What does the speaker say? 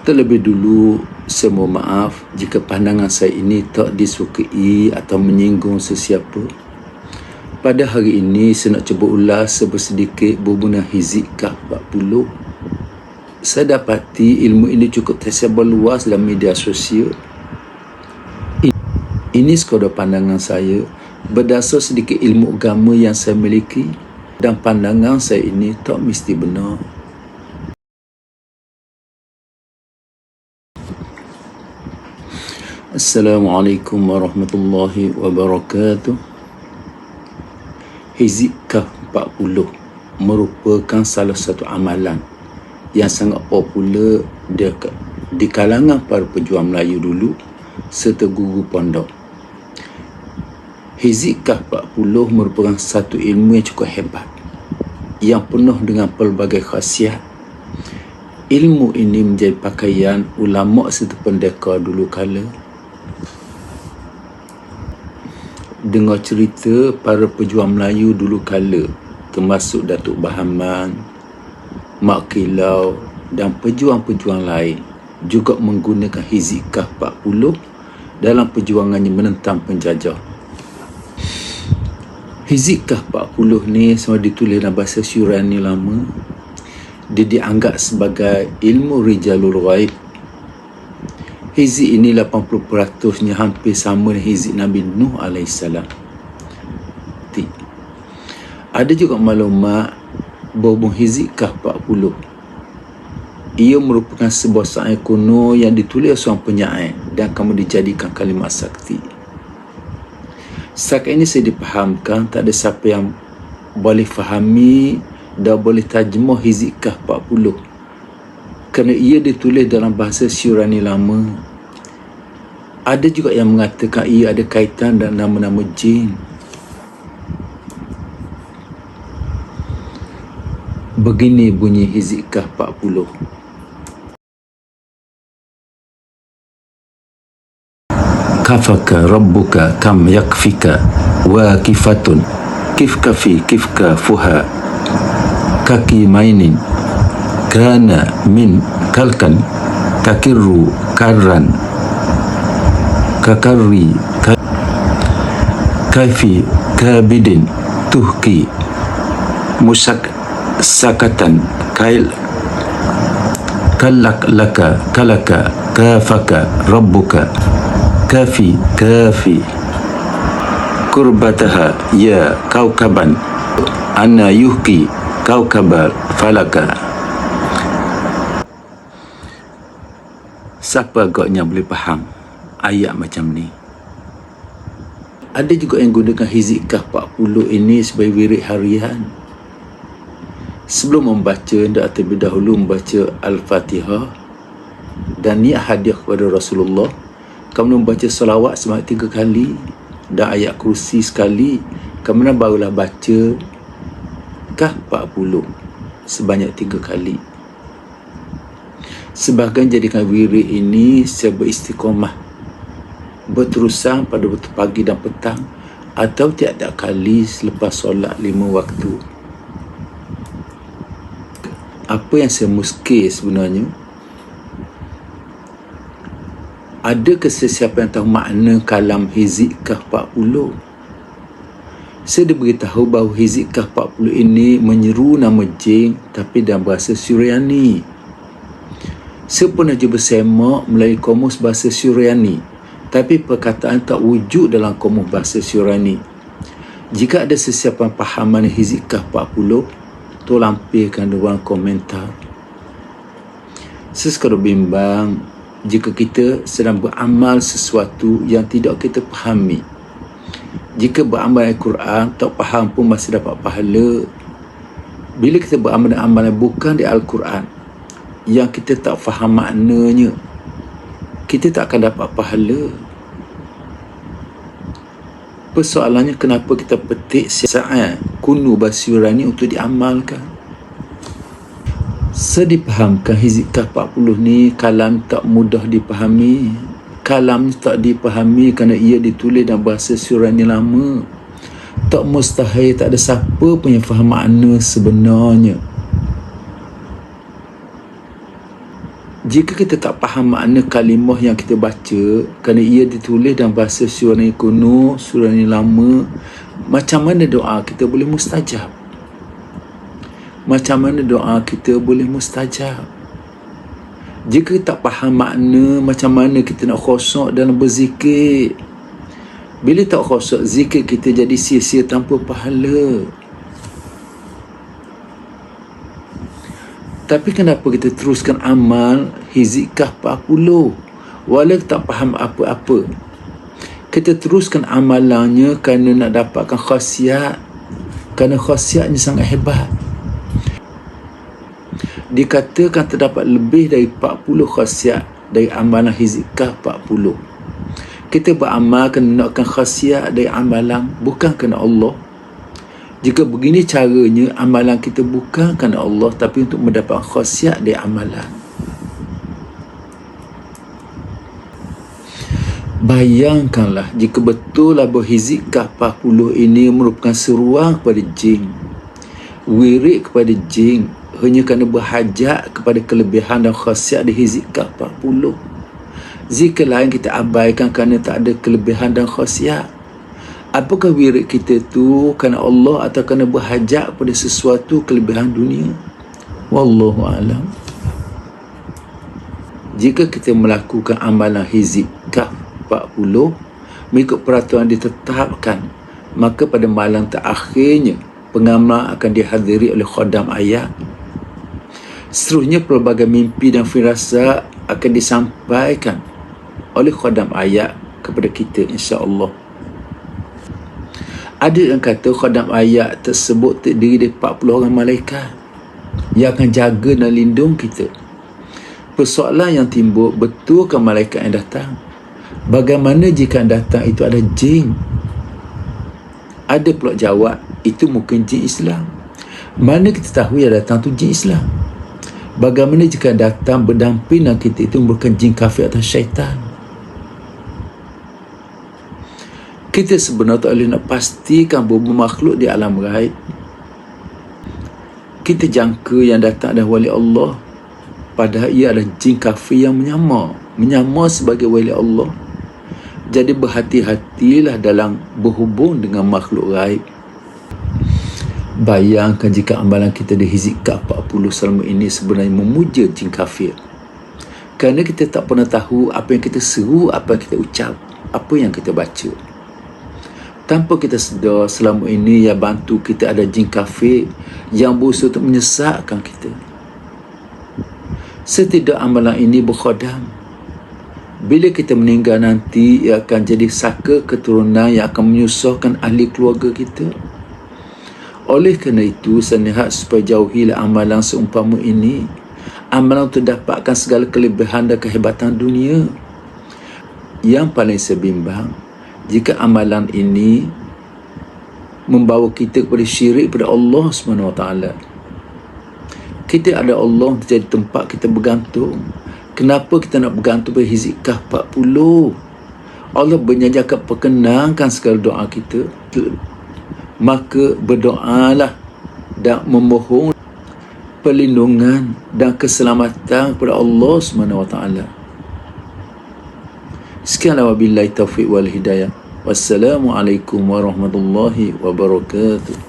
Terlebih dulu, saya mohon maaf jika pandangan saya ini tak disukai atau menyinggung sesiapa. Pada hari ini, saya nak cuba ulas sedikit berhubungan Hizib Kahf 40. Saya dapati ilmu ini cukup tersebar luas dalam media sosial. Ini sekadar pandangan saya berdasar sedikit ilmu agama yang saya miliki, dan pandangan saya ini tak mesti benar. Assalamualaikum warahmatullahi wabarakatuh. Hizib Kahf 40 merupakan salah satu amalan yang sangat popular di kalangan para pejuang Melayu dulu serta guru pondok. Hizib Kahf 40 merupakan satu ilmu yang cukup hebat, yang penuh dengan pelbagai khasiat. Ilmu ini menjadi pakaian ulama serta pendekar dulu kala. Dengar cerita para pejuang Melayu dulu kala, termasuk Datuk Bahaman, Mak Kilau dan pejuang-pejuang lain juga menggunakan Hizib Kahf 40 dalam perjuangannya menentang penjajah. Hizib Kahf 40 ni semua ditulis dalam bahasa Syurani lama. Dia dianggap sebagai ilmu Rijalul Ghaib. Hizib ini 80%-nya hampir sama dengan hizib Nabi Nuh AS. Ada juga maklumat berhubung Hizib Kahf 40. Ia merupakan sebuah syair kuno yang ditulis seorang penyair dan kamu dijadikan kalimat sakti. Setakat ini saya dipahamkan tak ada siapa yang boleh fahami dan boleh terjemah Hizib Kahf 40 kerana ia ditulis dalam bahasa Syurani lama. Ada juga yang mengatakan ia ada kaitan dengan nama-nama jin. Begini bunyi Hizib Kahf 40. Kafaka rabbuka kam yakfika waqifatun kifka fi kifka fuha kaki mainin kana min kalkan kakirru karran kakarri kaifi kabidin tuhki musak sakatan kail kalak laka kalaka kafaka rabbuka kafi kafi kurbataha ya kaukaban anna yuhki kaukabal falaka. Siapa agaknya boleh faham ayat macam ni? Ada juga yang gunakan Hizib Kahf 40 ini sebagai wirid harian. Sebelum membaca, hendak terlebih dahulu membaca Al-Fatihah dan niat hadiah kepada Rasulullah. Kemudian membaca salawat sebanyak 3 kali dan ayat kursi sekali. Kemudian barulah baca Kahf 40 sebanyak 3 kali. Sebahagian jadikan wirid ini secara beristiqamah, berterusan pada waktu pagi dan petang atau tiap-tiap kali selepas solat 5 waktu. Apa yang saya muskil sebenarnya, ada sesiapa yang tahu makna kalam Hizib Kahf 40? Saya diberitahu bahawa Hizib Kahf 40 ini menyeru nama jin tapi dalam bahasa Syuriani. Saya pernah cuba semak melalui kamus bahasa Syuriani, tapi perkataan tak wujud dalam kamus bahasa Syuriani. Jika ada sesiapa pahaman Hizib Kahf 40, tolong lampirkan di ruang komentar. Saya sekadar bimbang jika kita sedang beramal sesuatu yang tidak kita fahami. Jika beramal Al-Quran, tak faham pun masih dapat pahala. Bila kita beramal dengan amalan bukan di Al-Quran, yang kita tak faham maknanya, kita tak akan dapat pahala. Persoalannya, kenapa kita petik syair kuno bahasa Syurani untuk diamalkan? Saya dipahamkan Hizib Kahf 40 ni kalam tak mudah dipahami. Kalam tak dipahami kerana ia ditulis dalam bahasa Syurani lama. Tak mustahil tak ada siapa pun yang faham makna sebenarnya. Jika kita tak faham makna kalimah yang kita baca, kerana ia ditulis dalam bahasa Surani kuno, Surani lama, macam mana doa kita boleh mustajab? Macam mana doa kita boleh mustajab? Jika tak faham makna, macam mana kita nak khusyuk dalam berzikir? Bila tak khusyuk, zikir kita jadi sia-sia tanpa pahala. Tapi kenapa kita teruskan amal hizikah 40 walau tak faham apa-apa? Kita teruskan amalannya kerana nak dapatkan khasiat, kerana khasiatnya sangat hebat. Dikatakan terdapat lebih dari 40 khasiat dari amalan hizikah 40. Kita beramal kerana nakkan khasiat dari amalan, bukan kerana Allah. Jika begini caranya, amalan kita bukan kerana Allah, tapi untuk mendapat khasiat dari amalan. Bayangkanlah jika betul bahawa hizikah 40 ini merupakan seruan kepada jin, wirid kepada jin, hanya kerana berhajat kepada kelebihan dan khasiat di hizikah 40. Zikir lain kita abaikan kerana tak ada kelebihan dan khasiat. Apakah wirid kita tu kerana Allah atau kerana berhajat pada sesuatu kelebihan dunia? Wallahu a'lam. Jika kita melakukan amalan hizikah 40 mengikut peraturan ditetapkan, maka pada malam terakhirnya pengamal akan dihadiri oleh khodam ayat. Seterusnya pelbagai mimpi dan firasat akan disampaikan oleh khodam ayat kepada kita, insya-Allah. Ada yang kata khodam ayat tersebut terdiri dari 40 orang malaikat yang akan jaga dan lindung kita. Persoalan yang timbul, betulkah malaikat yang datang? Bagaimana jika yang datang itu ada jin? Ada pula jawab, itu mungkin jin Islam. Mana kita tahu yang datang itu jin Islam? Bagaimana jika yang datang berdamping dengan kita itu bukan jin kafir atau syaitan? Kita sebenarnya tak boleh nak pastikan bahawa makhluk di alam gaib. Kita jangka yang datang adalah wali Allah, padahal ia adalah jin kafir yang menyamar sebagai wali Allah. Jadi berhati-hatilah dalam berhubung dengan makhluk gaib. Bayangkan jika amalan kita di hizikah 40 selama ini sebenarnya memuja jin kafir. Kerana kita tak pernah tahu apa yang kita seru, apa yang kita ucap, apa yang kita baca. Tanpa kita sedar, selama ini yang bantu kita ada jin kafir yang berusaha untuk menyesatkan kita. Setidak amalan ini berkhodam. Bila kita meninggal nanti, ia akan jadi saka keturunan yang akan menyusahkan ahli keluarga kita. Oleh kerana itu, senihat supaya jauhilah amalan seumpama ini. Amalan untuk dapatkan segala kelebihan dan kehebatan dunia. Yang paling sebimbang, jika amalan ini membawa kita kepada syirik kepada Allah SWT. Kita ada Allah jadi tempat kita bergantung. Kenapa kita nak bergantung pada hizikah 40? Allah berjanji akan perkenankan segala doa kita. Maka berdoalah dan memohon perlindungan dan keselamatan kepada Allah SWT. Sekianlah, wabillahi taufiq wal hidayah. Wassalamualaikum warahmatullahi wabarakatuh.